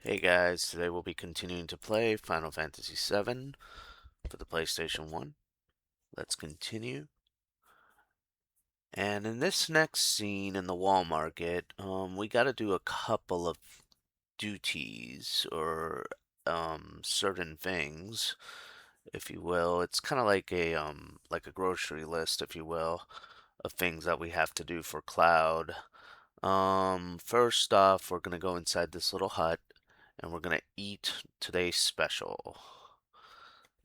Hey guys, today we'll be continuing to play Final Fantasy VII for the PlayStation 1. Let's continue. And in this next scene in the wall market, we gotta do a couple of duties or certain things, if you will. It's kind of like a grocery list, if you will, of things that we have to do for Cloud. First off, we're gonna go inside this little hut and we're gonna eat today's special.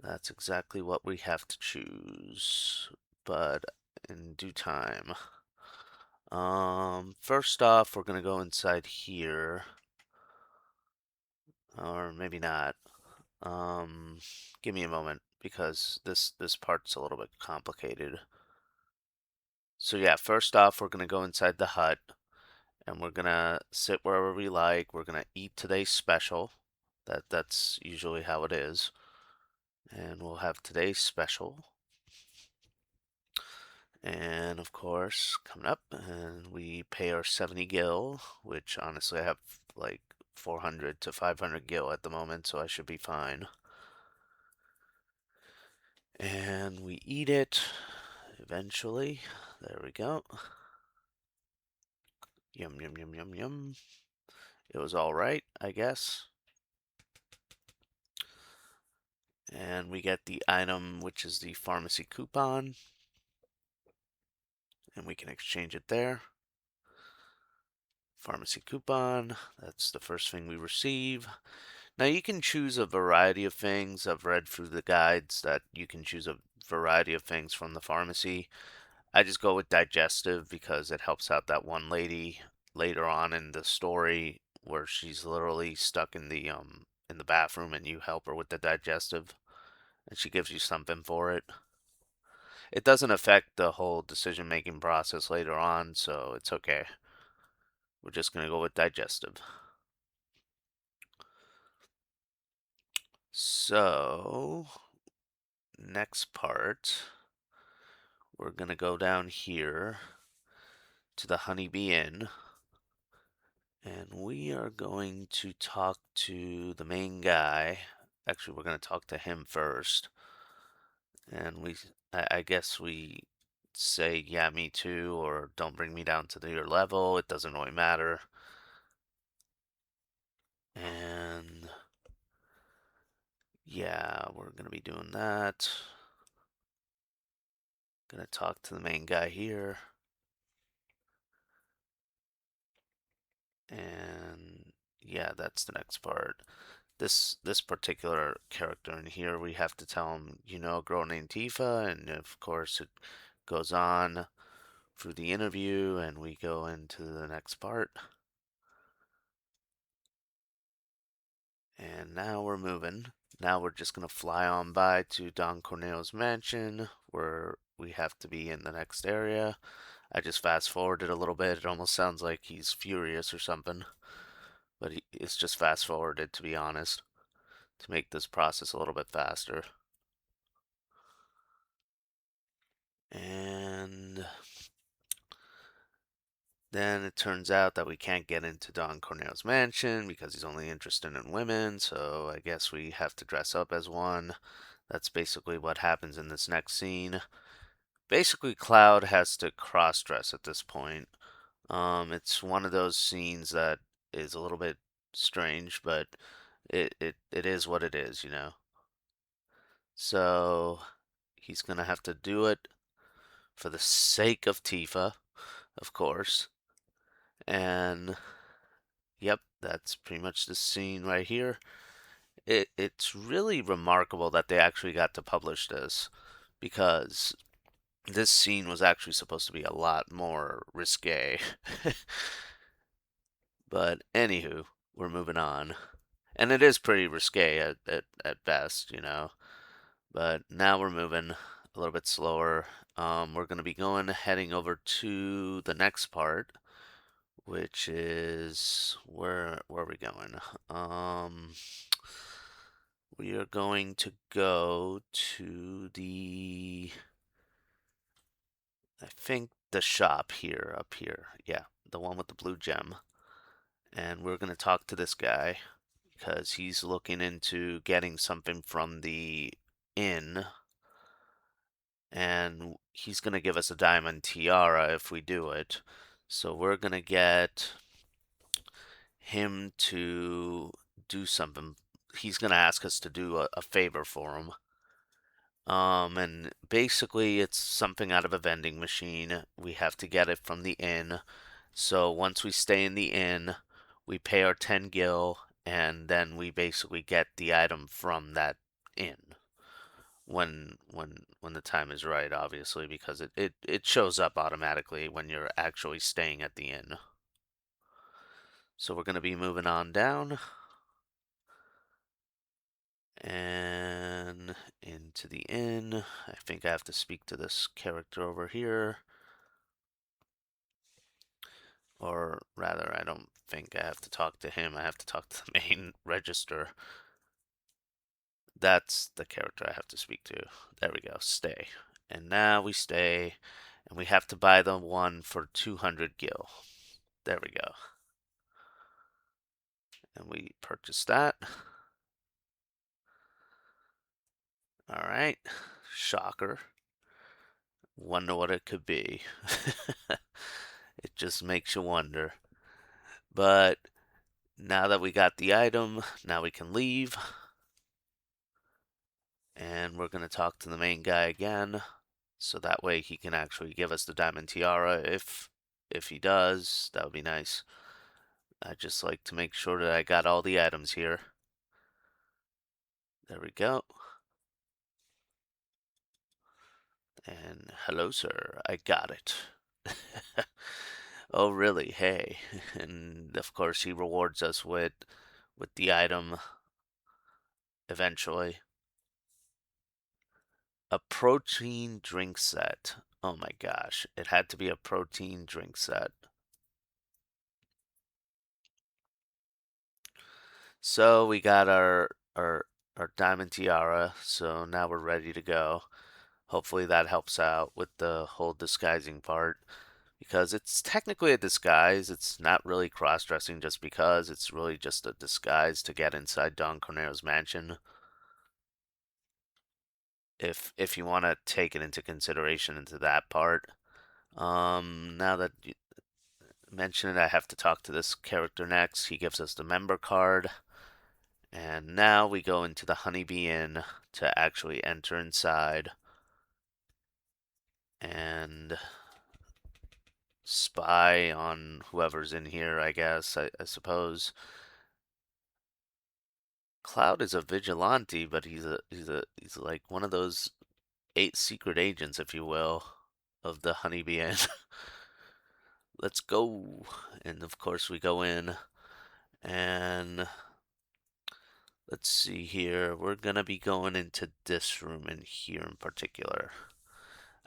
That's exactly what we have to choose, but in due time. First off, we're gonna go inside here, or maybe not. Um, Give me a moment because this part's a little bit complicated. So yeah, first off, we're gonna go inside the hut and we're gonna sit wherever we like. We're gonna eat today's special. That's usually how it is. And we'll have today's special. And of course, coming up, and we pay our 70 gil, which honestly I have like 400 to 500 gil at the moment, so I should be fine. And we eat it eventually. There we go. Yum, yum, yum, yum, yum. It was all right, I guess. And we get the item, which is the pharmacy coupon, and we can exchange it there. Pharmacy coupon, that's the first thing we receive. Now you can choose a variety of things. I've read through the guides that you can choose a variety of things from the pharmacy. I just go with digestive because it helps out that one lady later on in the story where she's literally stuck in the bathroom and you help her with the digestive and she gives you something for it. It doesn't affect the whole decision making process later on, so it's okay. We're just gonna go with digestive. So, next part, we're gonna go down here to the Honeybee Inn, and we are going to talk to the main guy. Actually, we're gonna talk to him first, and I guess we say, yeah, me too, or don't bring me down to your level. It doesn't really matter. And yeah, we're gonna be doing that. Gonna talk to the main guy here. And yeah, that's the next part. This particular character in here, we have to tell him, you know, a girl named Tifa, and of course it goes on through the interview, and we go into the next part. And now we're moving. Now we're just gonna fly on by to Don Corneo's mansion, where we have to be in the next area. I just fast forwarded a little bit. It almost sounds like he's furious or something, but it's just fast forwarded, to be honest, to make this process a little bit faster. And then it turns out that we can't get into Don Corneo's mansion because he's only interested in women, so I guess we have to dress up as one. That's basically what happens in this next scene. Basically, Cloud has to cross dress at this point. It's one of those scenes that is a little bit strange, but it is what it is, you know. So he's gonna have to do it for the sake of Tifa, of course. And yep, that's pretty much the scene right here. It's really remarkable that they actually got to publish this because this scene was actually supposed to be a lot more risque. But anywho, we're moving on. And it is pretty risque at best, you know. But now we're moving a little bit slower. We're going to be heading over to the next part, which is where are we going? Um, we are going to go to I think the shop here, up here. Yeah, the one with the blue gem. And we're going to talk to this guy because he's looking into getting something from the inn, and he's going to give us a diamond tiara if we do it. So we're going to get him to do something. He's going to ask us to do a favor for him. And basically it's something out of a vending machine. We have to get it from the inn. So once we stay in the inn, we pay our 10 gil, and then we basically get the item from that inn when the time is right, obviously, because it shows up automatically when you're actually staying at the inn. So we're gonna be moving on down and into the inn. I think I have to speak to this character over here. Or rather, I don't think I have to talk to him. I have to talk to the main register. That's the character I have to speak to. There we go. Stay. And now we stay. And we have to buy the one for 200 gil. There we go. And we purchase that. Alright. Shocker. Wonder what it could be. It just makes you wonder. But now that we got the item, now we can leave. And we're going to talk to the main guy again. So that way he can actually give us the diamond tiara. If he does, that would be nice. I just like to make sure that I got all the items here. There we go. And hello, sir. I got it. Oh, really? Hey. And of course, he rewards us with the item eventually. A protein drink set. Oh my gosh. It had to be a protein drink set. So we got our diamond tiara, so now we're ready to go. Hopefully that helps out with the whole disguising part, because it's technically a disguise. It's not really cross-dressing just because. It's really just a disguise to get inside Don Corneo's mansion. If you want to take it into consideration into that part. Now that you mention it, I have to talk to this character next. He gives us the member card. And now we go into the Honeybee Inn to actually enter inside and spy on whoever's in here, I guess, I suppose. Cloud is a vigilante, but he's like one of those 8 secret agents, if you will, of the Honeybee Inn. Let's go. And of course we go in and let's see here. We're gonna be going into this room in here in particular.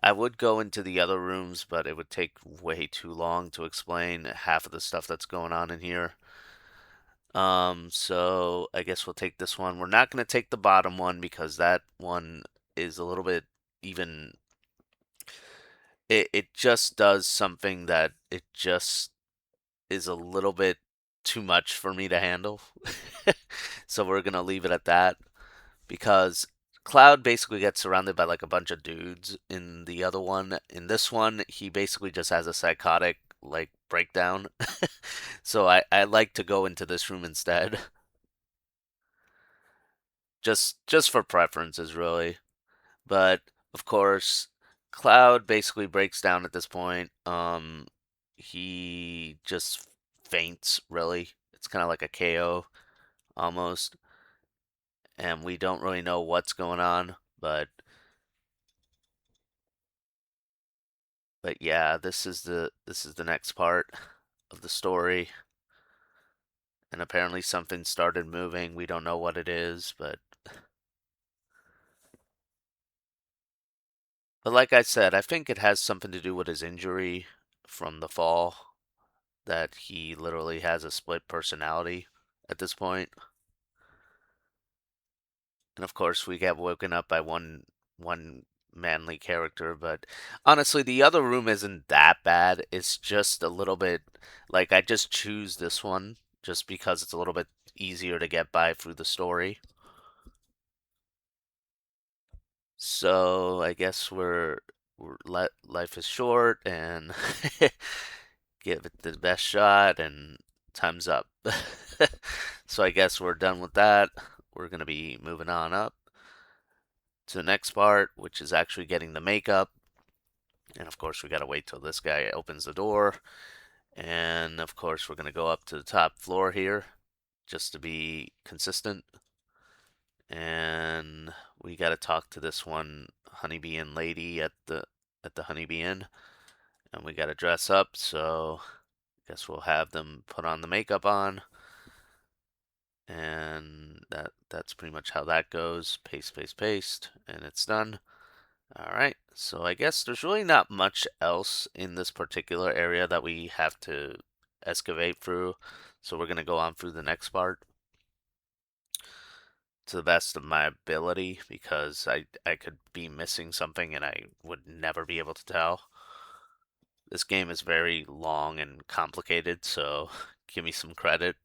I would go into the other rooms, but it would take way too long to explain half of the stuff that's going on in here. So I guess we'll take this one. We're not going to take the bottom one because that one is a little bit even. It just does something that it just is a little bit too much for me to handle. So we're going to leave it at that because Cloud basically gets surrounded by like a bunch of dudes in the other one. In this one, he basically just has a psychotic like breakdown. So I like to go into this room instead. Just for preferences really. But of course, Cloud basically breaks down at this point. He just faints really. It's kind of like a KO almost, and we don't really know what's going on, but yeah, this is the next part of the story. And apparently something started moving. We don't know what it is, but like I said, I think it has something to do with his injury from the fall, that he literally has a split personality at this point. And of course, we get woken up by one manly character, but honestly, the other room isn't that bad. It's just a little bit like I just choose this one just because it's a little bit easier to get by through the story. So I guess life is short and give it the best shot and time's up. So I guess we're done with that. We're gonna be moving on up to the next part, which is actually getting the makeup. And of course, we gotta wait till this guy opens the door. And of course, we're gonna go up to the top floor here just to be consistent. And we gotta talk to this one honeybee inn lady at the honeybee inn, and we gotta dress up. So I guess we'll have them put on the makeup on, and that's pretty much how that goes. Paste, paste, paste, and it's done. All right, so I guess there's really not much else in this particular area that we have to excavate through. So we're gonna go on through the next part to the best of my ability because I could be missing something and I would never be able to tell. This game is very long and complicated, so give me some credit.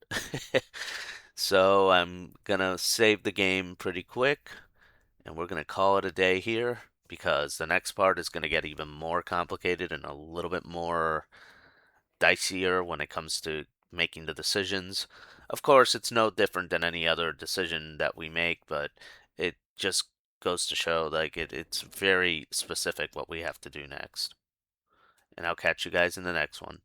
So I'm gonna save the game pretty quick and we're gonna call it a day here because the next part is gonna get even more complicated and a little bit more dicier when it comes to making the decisions. Of course, it's no different than any other decision that we make, but it just goes to show it's very specific what we have to do next. And I'll catch you guys in the next one.